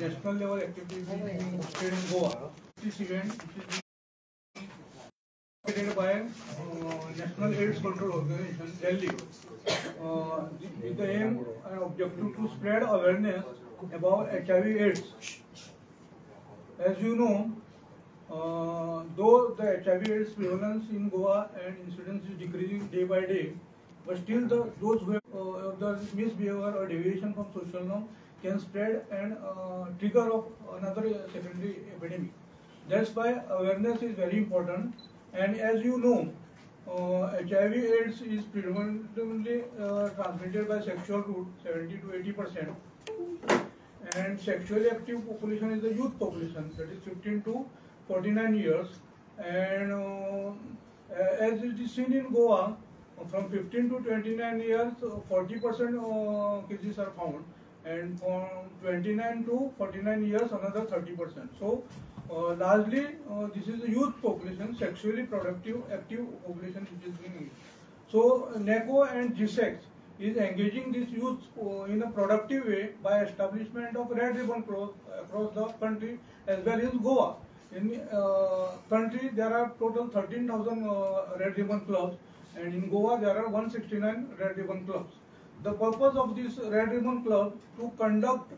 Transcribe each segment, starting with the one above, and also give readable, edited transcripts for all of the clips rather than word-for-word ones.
national level activities being hosted in Goa. This event is created by National AIDS Control Organization, Delhi, with the aim and objective to spread awareness about HIV/AIDS. As you know, though the HIV/AIDS prevalence in Goa and incidence is decreasing day by day, but still those who have the misbehavior or deviation from social norm can spread and trigger of another secondary epidemic. That's why awareness is very important. And as you know, HIV/AIDS is predominantly transmitted by sexual route, 70 to 80%. And sexually active population is the youth population, that is 15 to 49 years. And as it is seen in Goa, from 15 to 29 years, 40% cases are found, and from 29 to 49 years, another 30%. So, largely, this is the youth population, sexually productive, active population which is being used. So, NACO and GSEX is engaging this youth in a productive way by establishment of red ribbon clubs across the country as well as Goa. In country, there are total 13,000 red ribbon clubs, and in Goa there are 169 red ribbon clubs. The purpose of this red ribbon club to conduct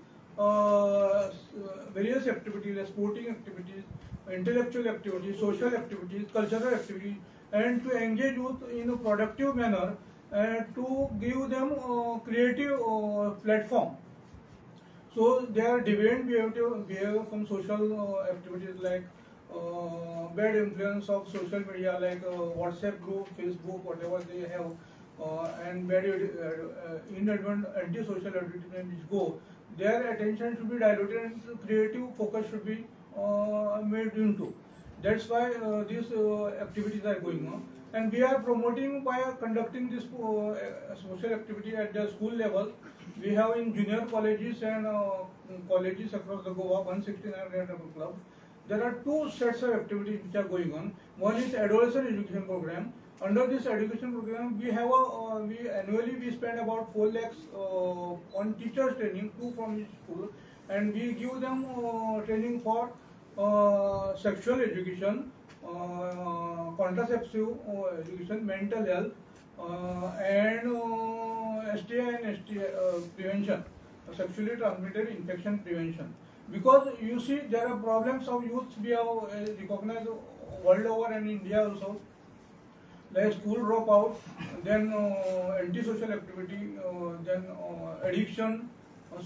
various activities, sporting activities, intellectual activities, social activities, cultural activities, and to engage youth in a productive manner and to give them creative platform. So they are deviant behavior from social activities like bad influence of social media like WhatsApp group, Facebook, whatever they have, and bad inadvertent anti-social advertisement which go. Their attention should be diluted and creative focus should be made into. That's why these activities are going on. And we are promoting by conducting this social activity at the school level. We have in junior colleges and colleges across the Goa 169 Red Ribbon Club. There are two sets of activities which are going on. One is adolescent education program. Under this education program, we have annually we spend about 4 lakhs on teachers training, 2 from each school, and we give them training for sexual education, contraceptive education, mental health, and STI and STI prevention, sexually transmitted infection prevention. Because you see, there are problems of youth we have recognized world over and in India also, like school dropout, then antisocial activity, then addiction,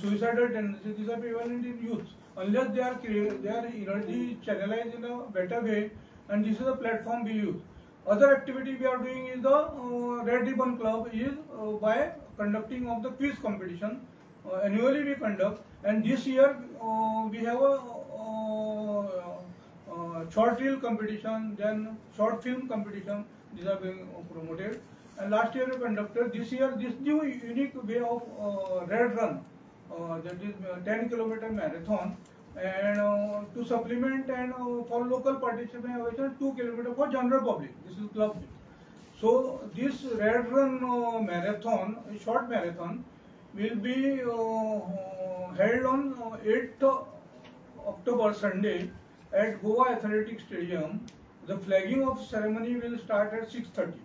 suicidal tendencies. These are prevalent in youth. Unless their energy channelized in a better way, and this is a platform we use. Other activity we are doing is the Red Ribbon Club is by conducting of the quiz competition. Annually we conduct, and this year we have a short reel competition, then short film competition. These are being promoted. And last year we conducted. This year, this new unique way of Red Run, that is 10-kilometer marathon, and to supplement and for local participation 2 kilometers for general public. This is club. So this Red Run marathon, short marathon, will be held on 8th October Sunday at Goa Athletic Stadium. The flagging of ceremony will start at 6:30,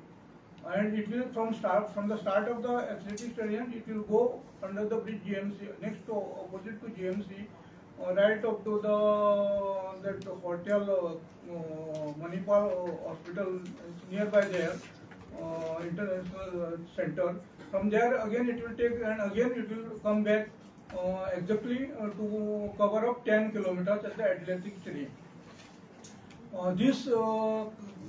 and it will from the start of the athletic stadium. It will go under the bridge GMC, next to opposite to GMC, right up to that hotel Manipal Hospital nearby there, International Center. From there again it will take, and again it will come back exactly to cover up 10 kilometers at the athletic stadium. These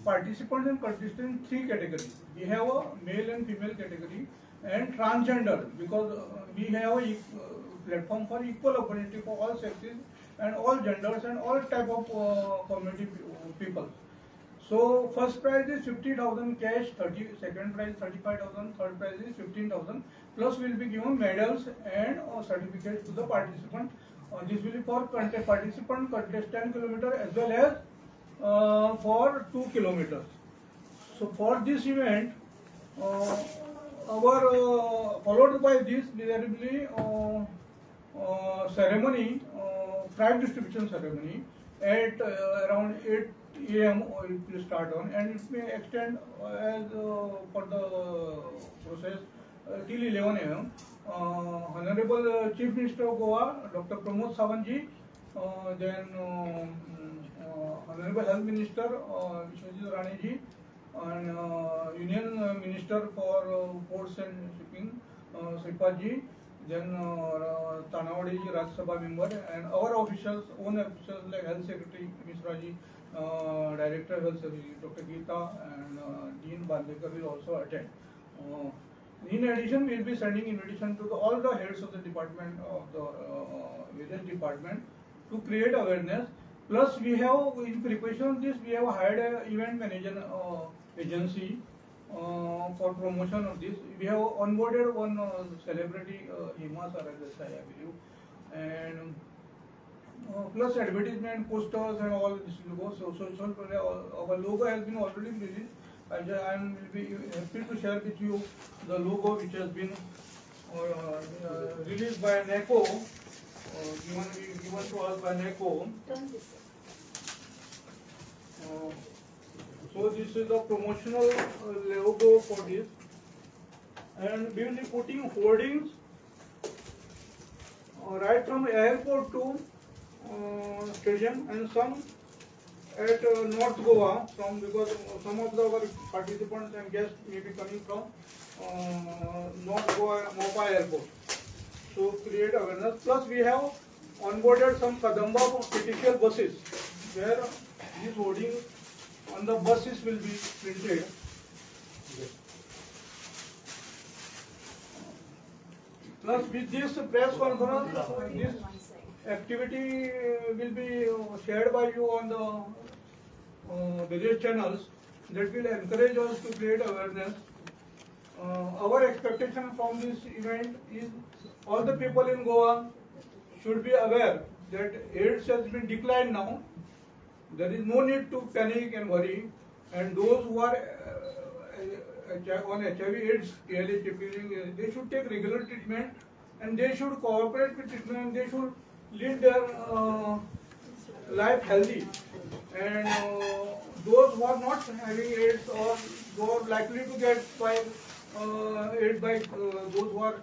participants and contestants in 3 categories. We have a male and female category and transgender, because we have a platform for equal opportunity for all sexes and all genders and all type of community people. So first prize is 50,000 cash, second prize 35,000, third prize is 15,000. Plus will be given medals and certificates to the participant. This will be for participant contest 10 kilometers as well as for 2 kilometers. So for this event, our followed by this, there will be ceremony prize distribution ceremony at around 8 a.m. It will start on, and it may extend as for the process till 11 a.m. Honorable Chief Minister of Goa, Dr. Pramod Sawantji, then Honorable Health Minister Vishwajit Rane ji, and Union Minister for Ports and Shipping Sripad ji, then Tanawade ji, Rajya Sabha member, and our officials, own officials like Health Secretary Misra ji, Director of Health Services Dr. Geeta, and Dean Bandekar will also attend. In addition, we will be sending invitation to all the heads of the department of the various department to create awareness. Plus, we have in preparation of this, we have hired an event management agency for promotion of this. We have onboarded one celebrity, Hima Saraswati, I believe, and plus advertisement, posters, and all this logo. So, our logo has been already released. I will be happy to share with you the logo which has been released by NACO, given to us by NACO. So this is the promotional logo for this, and we will be putting hoardings right from airport to stadium, and some at North Goa, because some of our participants and guests may be coming from North Goa Mopa Airport. So create awareness. Plus we have onboarded some Kadamba critical buses where these hoardings on the buses will be printed. Plus with this press conference, this activity will be shared by you on the various channels that will encourage us to create awareness. Our expectation from this event is all the people in Goa should be aware that AIDS has been declined now. There is no need to panic and worry, and those who are on HIV/AIDS, they should take regular treatment, and they should cooperate with treatment, and they should lead their life healthy. And those who are not having AIDS or who are likely to get by AIDS by those who are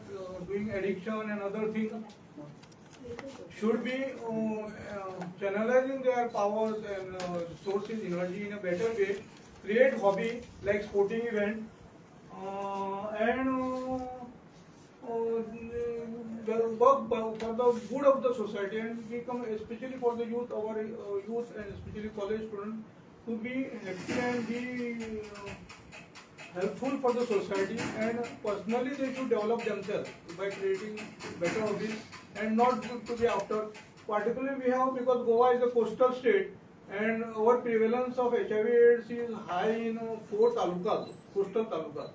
doing addiction and other things should be channelizing their powers and resources, energy in a better way, create hobby like sporting event, and work for the good of the society, and become, especially for the youth, our youth and especially college students, to be happy and be helpful for the society, and personally they should develop themselves by creating better hobbies and not to be after. Particularly we have, because Goa is a coastal state and our prevalence of HIV/AIDS is high in 4 talukas, coastal talukas.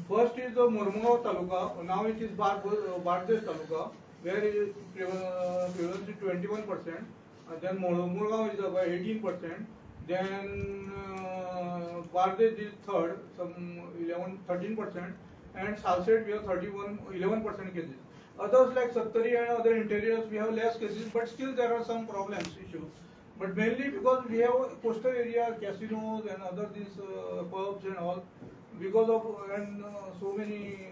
First is the Mormugao taluka, now it is Bardesh taluka, where prevalence is 21%. Then Mormugao is about 18%. Then Bardesh is third, some 13%, and Salsette we have 11% cases. Others like Sattari and other interiors we have less cases, but still there are some problems, issues. But mainly because we have coastal area, casinos and other these pubs and all, because of so many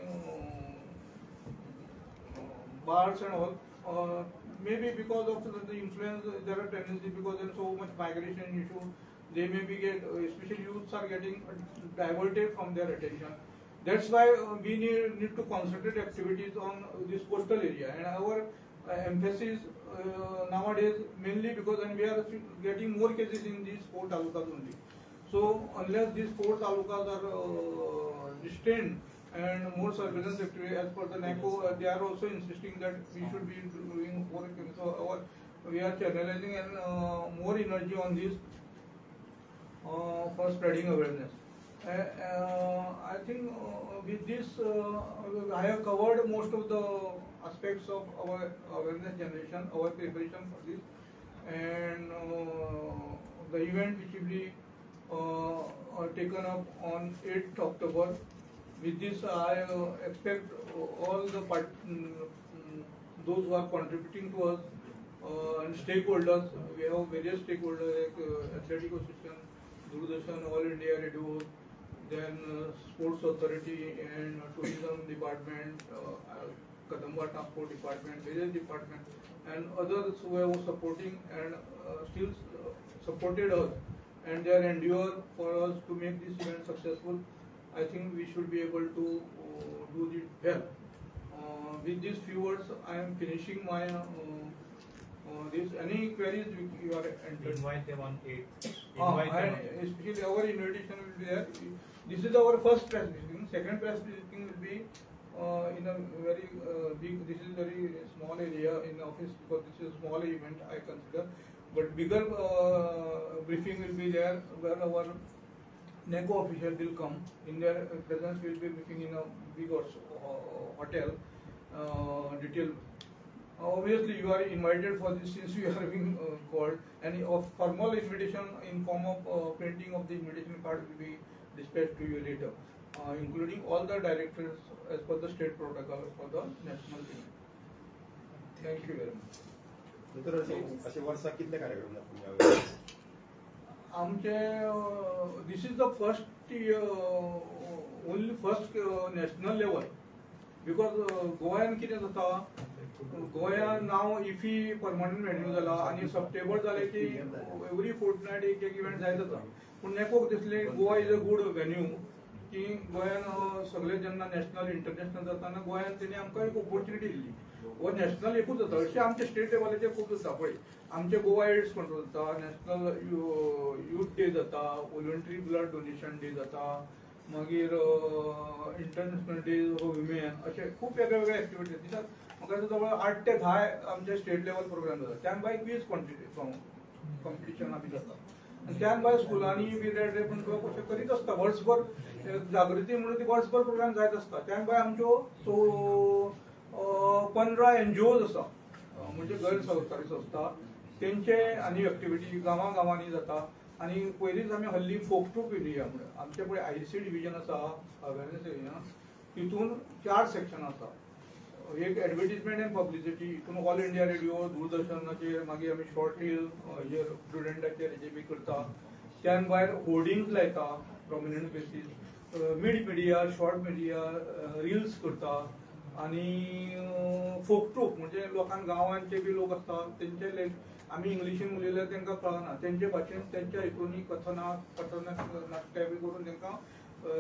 bars and all. Maybe because of the influence, there are tendency, because there is so much migration issue, they may be especially youths are getting diverted from their attention. That's why we need to concentrate activities on this coastal area, and our emphasis nowadays mainly because we are getting more cases in these 4 talukas only. So unless these 4 talukas are restrained and more surveillance activity as per the NACO, they are also insisting that we should be doing 4 cases. So we are channelizing and more energy on this for spreading awareness. I think with this I have covered most of the aspects of our awareness generation, our preparation for this, and the event which will be taken up on 8th October. With this, I expect all the those who are contributing to us and stakeholders. We have various stakeholders like Athletic Association, Doordarshan, All India Radio, then Sports Authority and Tourism Department, Kadamba Transport Department, various departments, and others who are supporting and still supported us, and they are endeavor for us to make this event successful. I think we should be able to do it well. With these few words, I am finishing my this. Any queries you are entered? Invite them on 8. Especially our invitation will be there. This is our first press briefing. Second press briefing will be in a very big. This is very small area in office because this is a small event I consider. But bigger briefing will be there where our NECO official will come. In their presence, we will be briefing in a big hotel. Detail. Obviously, you are invited for this since you are being called. And a formal invitation in form of printing of the invitation card will be dispatched to you later, including all the directors as per the state protocol for the national team. Thank you very much. This is the first only first national level because Goan कितें जाता गोया नाव IFFI permanent venue जाला आणि सबटेबल जाले की every Fortnite एक event जायत जाता पूण नेकोक दिसले Goa is a good venue की गोयान सगळे जेन्ना नॅशनल इंटरनॅशनल जाताना गोयान तेणी आमकां एक ऑपॉर्च्युनिटी दिली वो नॅशनल एकूच जाता अशें आमचे स्टेट लेवलाचेर खूब जाता पळय आमचे गोवा एड्स कंट्रोल जाता नॅशनल यूथ डे जाता वॉलंटरी ब्लड डोनेशन डे जाता मागीर इंटरनॅशनल डे ऑफ विमेन अशे खूब वेगळे वेगळे एक्टिविटीज दितात म्हाका जवळ 8 ते 10 आमचे स्टेट लेवल प्रोग्राम जाता त्यान भायर क्विज कॉम्पिटिशनां बी जाता आनी त्यान भायर स्कुलांनी बी रेड रेपून अशें करीत आसता वर्सभर जागृती म्हणून ती वर्सभर प्रोग्राम जायत आसता त्यान भायर आमच्यो 15 NGOs आसा म्हणजे गैर सरकारी संस्था तेंचे आनी एक्टिविटी गांवांनी जाता आनी पयलींच आमी हल्ली फोक टू पिलिया म्हणून आमचे पळय IC डिविजन आसा अवेरनेस एरिया तितून 4 सेक्शन आसा एक एडवर्टिजमेंट एंड पब्लिसिटी हितून ऑल इंडिया रेडिओ दूरदर्शनाचेर मागीर आमी शॉर्ट रील हेजेर स्टुडंटाचेर हेजे बी करता त्यान भायर होर्डिंग्स लायता prominent places mid media short media reels करता आनी फोक ट्रूप म्हणजे लोकांक गांवांचे बी लोक आसता तेंचे आमी इंग्लिशीन उलयल्यार तांकां कळना तेंचे भाशेन तेंच्या हितून कथना नाटकां बी करून तांकां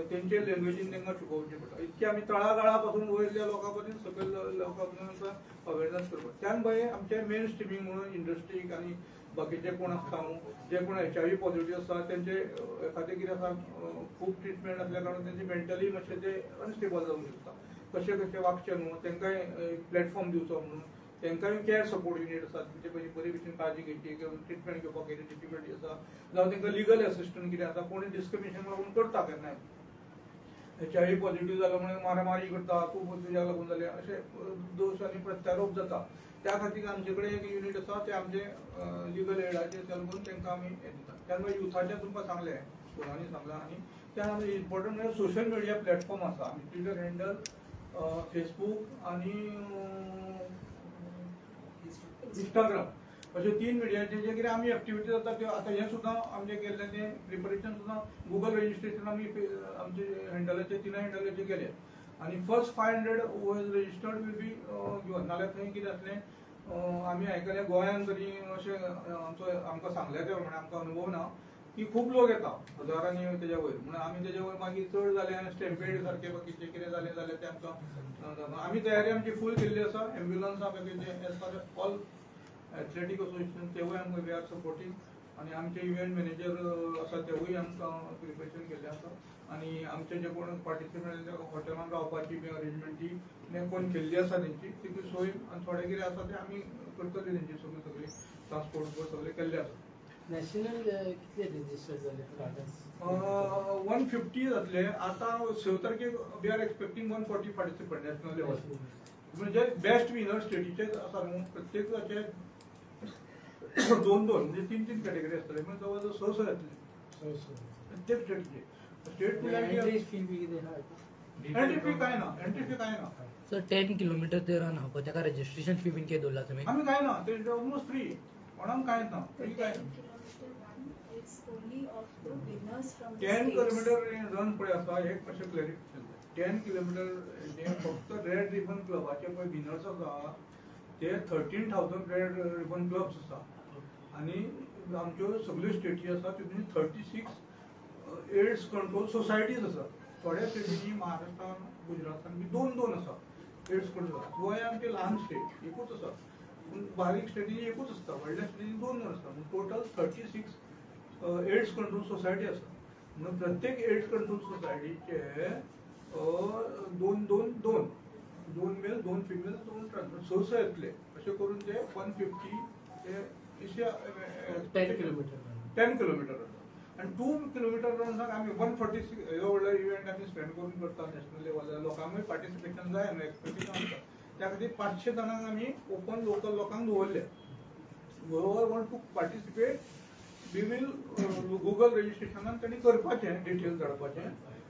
तेंचे लँग्वेजीन तांकां शिकोवचें पडटा इतके आमी तळागाळा पासून वयरल्या लोकां पर्यंत सकयल लोकां पर्यंत अवेरनेस करपाक त्यान भायर आमचे मेन स्ट्रिमींग म्हणून इंडस्ट्रीक आनी बाकीचे कोण आसता जे कोण HIV पॉझिटिव्ह आसता तेंचे एखादें कितें आसा खूब ट्रिटमेंट आसल्या कारणान तेंचे मेंटली मातशें ते अनस्टेबल जावंक शकता कशें वागचें न्हू तांकांय प्लॅटफॉर्म दिवचो म्हणून तांकांय केअर सपोर्ट युनिट आसात म्हणजे बरे भशेन काळजी घेवची किंवा ट्रिटमेंट घेवपाक कितें डिफिकल्टी आसा जावं तांकां लिगल असिस्टंट कितें आसा कोणी डिस्क्रिमिनेशन लागून करता केन्नाय HIV पॉझिटिव्ह जालो म्हणून मारामारी करता खूब तुज्या लागून जालें अशें दोश आनी प्रत्यारोप जाता त्या खातीर आमचे कडेन एक युनिट आसा ते आमचे लिगल एडाचेर लागून तांकां आमी हें दिता त्या युथाचें तुमकां सांगलें स्कुलांनी सांगलां आनी त्या आमी इम्पॉर्टंट म्हणजे सोशल मिडिया प्लॅटफॉर्म आसा आमी ट्विटर हँडल फेसबुक आनी इंस्टाग्राम अशे 3 मिडियाचे जे कितें आमी एक्टिविटी जाता त्यो आतां हें सुद्दां आमचें केल्लें तें प्रिपरेशन सुद्दां गुगल रजिस्ट्रेशन आमी आमचे हँडलाचेर 3 हँडलाचेर केलें आनी first 500 was registered will be given नाल्यार थंय कितें जातलें आमी आयकलें गोंयान तरी अशें आमकां सांगलें ते प्रमाणे आमकां अनुभव ना की खूब लोक येता हजारांनी तेज्या वयर म्हणून आमी तेज्या वयर मागीर चड जालें आनी स्टॅम्पेड सारकें बाकीचें कितें जालें जाल्यार तें आमकां आमी तयारी आमची फूल केल्ली आसा एम्ब्युलन्सां बाकीचें as per all athletic association तेवूय आमकां वी आर सपोर्टींग आनी आमचे इव्हेंट मॅनेजर आसा तेवूय आमकां प्रिपरेशन केल्लें आसा आनी आमचे जे कोण पार्टिसिपेंट हॉटेलान रावपाची बी अरेंजमेंट ती कोण केल्ली आसा तेंची ती सोय आनी थोडें कितें आसा तें आमी करतले तेंची सगळी ट्रान्सपोर्ट सगळें केल्लें आसा नॅशनल कितले रजिस्टर जाले स्टार्टर्स 150 जातले आतां 6 तारखेक we are expecting 140 participant national level म्हणजे बेस्ट विनर स्टेटीचे आसा न्हू प्रत्येकाचे 2-2 म्हणजे 3-3 कॅटेगरी आसतले म्हणजे जवळ जवळ 6 येतले प्रत्येक स्टेटीचे स्टेट एंट्री फी बी कितें एंट्री फी काय ना, एंट्री फी काय ना. सर 10 किलोमीटर ते रन हा तेका रजिस्ट्रेशन फी बीन किती दवरला तुमी? आम्ही काय ना, ते ऑलमोस्ट फ्री. कोणाक काय ना, फ्री काय ना. 10 किलोमीटर रन पळय आसा, एक मातशें क्लॅरिफिकेशन. 10 किलोमीटर फक्त रेड रिबन क्लबाचे पळय विनर्स आसा ते 13,000 रेड रिबन क्लब्स आसा आणि आमच्यो सगळ्यो स्टेटी आसा तितून 36 एड्स कंट्रोल सोसायटीज आसा. थोड्या स्टेटींनी महाराष्ट्रान गुजरातान बी दोन आसा एड्स कंट्रोल. गोंय आमचे ल्हान स्टेट एकूच आसा, पूण बारीक स्टेटींनी एकूच आसता, व्हडल्या स्टेटींनी दोन आसता. टोटल 36 एड्स कंट्रोल सोसायटी आसा. म्हणून प्रत्येक एड्स कंट्रोल सोसायटीचे दोन मेल, 2 फिमेल, 2 ट्रान्सफर 6 येतले. अशें करून ते 150 10 किलोमीटर. 10 किलोमीटर आसा. आणि 2 किलोमीटर रनसाक आमी 146 ह्यो व्हडलो इव्हेंट आमी स्पेंड करून करता नॅशनल लेवलार. लोकांकूय पार्टिसिपेशन जाय न्हू, एक्सपेक्टेशन आसता. त्या खातीर 500 जाणांक आमी ओपन लोकल लोकांक दवरले. whoever want to participate, we will Google registration त्यांनी करपाचें, डिटेल्स धाडपाचें.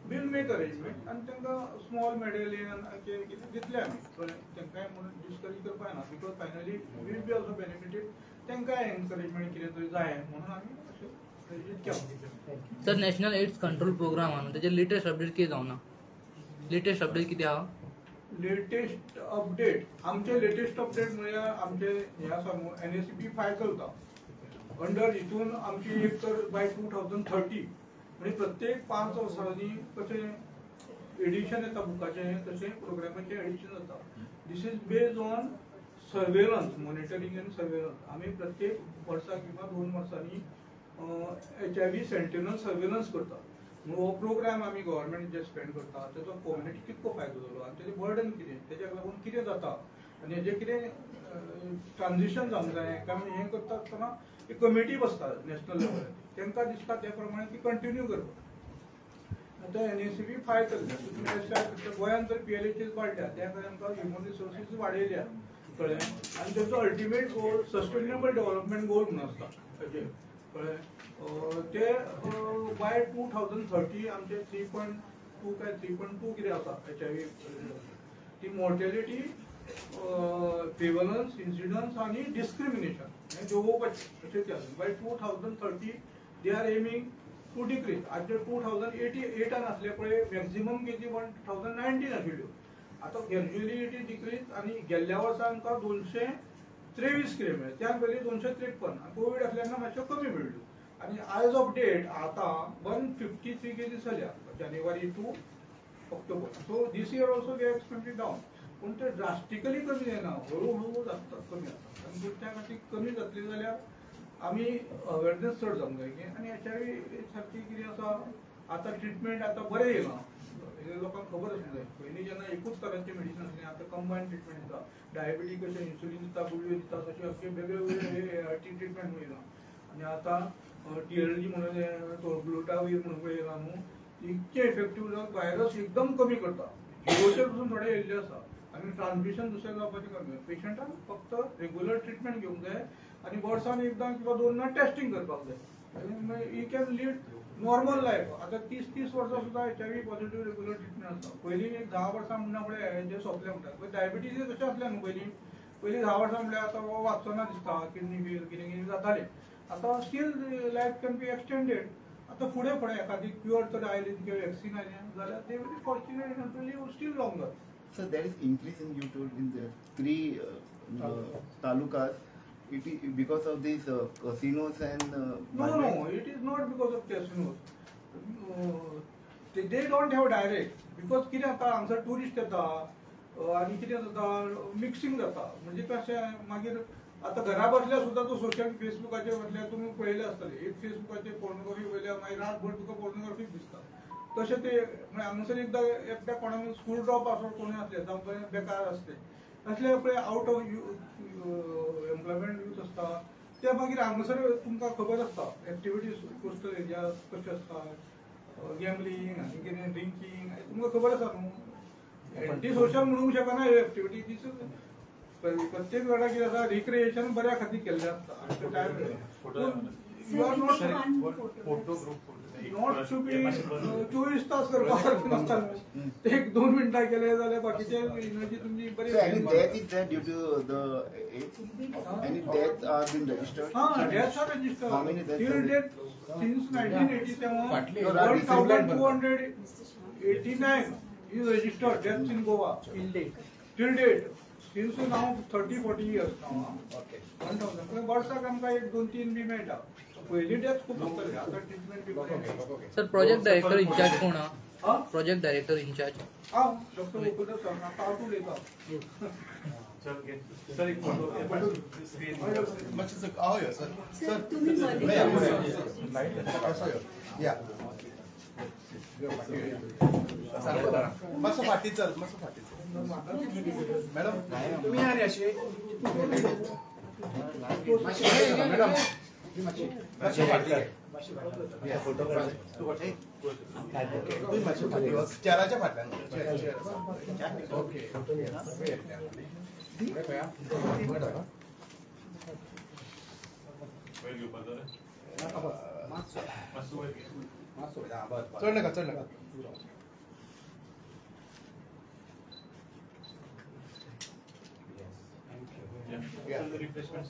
we'll make arrangement आणि तांकां स्मॉल मेडलियन कितें दितले आमी. तांकांय म्हणून डिस्करेज करपाक ना, because finally will be also benefited. तांकांय एनकरेजमेंट कितें तरी जाय म्हणून आमी sir national AIDS control program आहा त्याचे लेटेस्ट अपडेट किती जावना? लेटेस्ट अपडेट किती आहा? लेटेस्ट अपडेट आमचे लेटेस्ट अपडेट म्हळ्यार आमचे हे आसा न्हू NACP 5 चलता. अंडर हितून आमची एक तर बाय 2030 म्हणजे प्रत्येक 5 वर्सांनी कशें एडिशन येता बुकाचें तशें प्रोग्रामाचें एडिशन जाता. This is based on surveillance, monitoring and surveillance. आमी प्रत्येक वर्सा किंवा 2 वर्सांनी HIV सेंटिनल सर्वेलन्स करता. हो प्रोग्राम आमी गव्हर्मेंट जे स्पेंड करता ताचो कम्युनिटी कितको फायदो जालो आनी तेजें बर्डन कितें, तेज्याक लागून कितें जाता आनी हेजें कितें ट्रान्झिशन जावंक जाय कारण हें करता आसतना एक कमिटी बसता नॅशनल लेवलार. तांकां दिसता त्या प्रमाणे ती कंटिन्यू करपाक. आतां NACP 5 चल्ल्या गोंयांत तर PLHs वाडल्या, त्या खातीर आमकां ह्युमन रिसोर्सीस वाडयल्या कळ्ळें. आनी तेजो अल्टिमेट गोल सस्टेनेबल डेव्हलपमेंट गोल म्हणून आसता तेजेर कळ्ळें. ते बाय 2030 आमचे 3.2 काय 3.2 कितें आसा HIV. ती मॉर्टेलिटी, प्रिव्हलन्स, इन्सिडन्स आणि डिस्क्रिमिनेशन हे देंवोवपाचें अशें केलां. By 2030 they are aiming to decrease. आतां 2088 आसले पळय मॅक्झिमम केजी 2019 आशिल्ल्यो. आतां ग्रॅज्युअली इट इज डिक्रीज आनी गेल्ल्या वर्सा आमकां 223 कितें मेळ्ळे, त्या पयलीं 253. कोवीड आसल्यान मातश्यो कमी मेळ्ळ्यो. आणि आज ऑफ डेट आता 153 केजीस जाल्या January to October. So this year also we expected down. पण ते ड्रास्टिकली कमी जायना, हळूहळू जाता कमी जाता. आनी त्या खातीर कमी जातली जाल्यार आमी अवेरनेस चड जावंक जाय. आनी HIV सारकी कितें आसा आतां ट्रिटमेंट आतां बरें येयलां, लोकांक खबर आसूंक जाय. पयलीं जेन्ना एकूच तरांचें मेडिसीन आसलें, आतां कंबायन ट्रिटमेंट दिता. डायबिटीक कशें इन्सुलीन दिता, गुळयो दिता, तशें अशें वेगळे वेगळे ट्रिटमेंट येयलां. आनी आतां TLD म्हणून ग्लुटावीर म्हणून येयला न्हू, इतके इफेक्टीव जावन व्हायरस एकदम कमी करता. झिरोचेर पसून थोडे येयल्ले आसा आनी ट्रान्समिशन दुसरें जावपाचें कमी. पेशंटाक फक्त रेग्युलर ट्रिटमेंट घेवंक जाय आनी वर्सान एकदां किंवा 2दां टेस्टिंग करपाक जाय आनी he can lead normal life. आतां 30 वर्सां सुद्दां HIV पॉझिटिव्ह रेग्युलर ट्रिटमेंट आसता. पयलीं एक 10 वर्सां म्हणना फुडें हेजें सोंपलें म्हणटात. डायबिटीज तशें आसलें न्हू पयलीं 10 वर्सां म्हणल्यार आतां वाचना दिसता, किडनी फेल कितें कितें जातालें. आता steel life can be extended. आता फुडें फुडें एखादी क्युअर तर आयली किंवा वॅक्सीन आयलें जाल्यार they will be fortunate enough to live still longer. So there is increase in you told in the 3 talukas. It is because of these casinos and no, it is not because of casinos. They don't have direct because कितें जाता हांगसर tourist येता आनी कितें जाता mixing जाता. म्हणजे कशें मागीर आतां घरा बसल्या सुद्दां तूं सोशल फेसबुकाचेर वतल्यार तुमी पळयलें आसतलें एक फेसबुकाचेर पोर्नोग्राफी पळयल्यार मागीर रातभर तुका पोर्नोग्राफी दिसता. तशें ते हांगासर एकदां एकट्या कोणाक स्कूल ड्रॉप आसो कोणी आसले जावं बेकार आसले असले पळय आउट ऑफ एम्प्लॉयमेंट यूथ आसता ते मागीर हांगासर तुमकां खबर आसता एक्टिविटीज कोस्टल एरिया कशें आसता, गॅमलिंग आनी कितें ड्रिंकींग तुमकां खबर आसा न्हू. एंटी सोशल म्हणूंक शकना ह्यो एक्टिविटी. दीस प्रत्येक वेळा कितें आसा रिक्रिएशन बऱ्या खातीर केल्लें आसता. you are not not to be 24 तास करपाक नासतना एक 2 मिनटां केले जाल्यार बाकीचे एनर्जी तुमची बरी So any death is there due to the AIDS? Any death are been registered? deaths are registered. How many deaths Till are date since 1987 No, that is 1289 is registered deaths in Goa till date since now 30-40 years now. Okay. 1000 वर्साक आमकां एक 2-3 B मेळटा पयली death खूब आसताली आतां treatment B बरें sir project director in charge कोण हा हा प्रोजेक्ट डायरेक्टर इंचार्ज हांव डॉक्टर गोकुलदास सर नाका हांव उलयतां सर एक फोटो स्क्रीन मातशें सर हांव यो सर सर तुम्ही या मातसो फाटी चल मातसो फाटी चल मॅडम तुम्ही या रे अशे मॅडम मातशे फाटी या फोटो काढ तुम्ही मातशे फाटी चेराच्या फाटल्यान ओके चढ नका चढ नका रिफ्रेशमेंट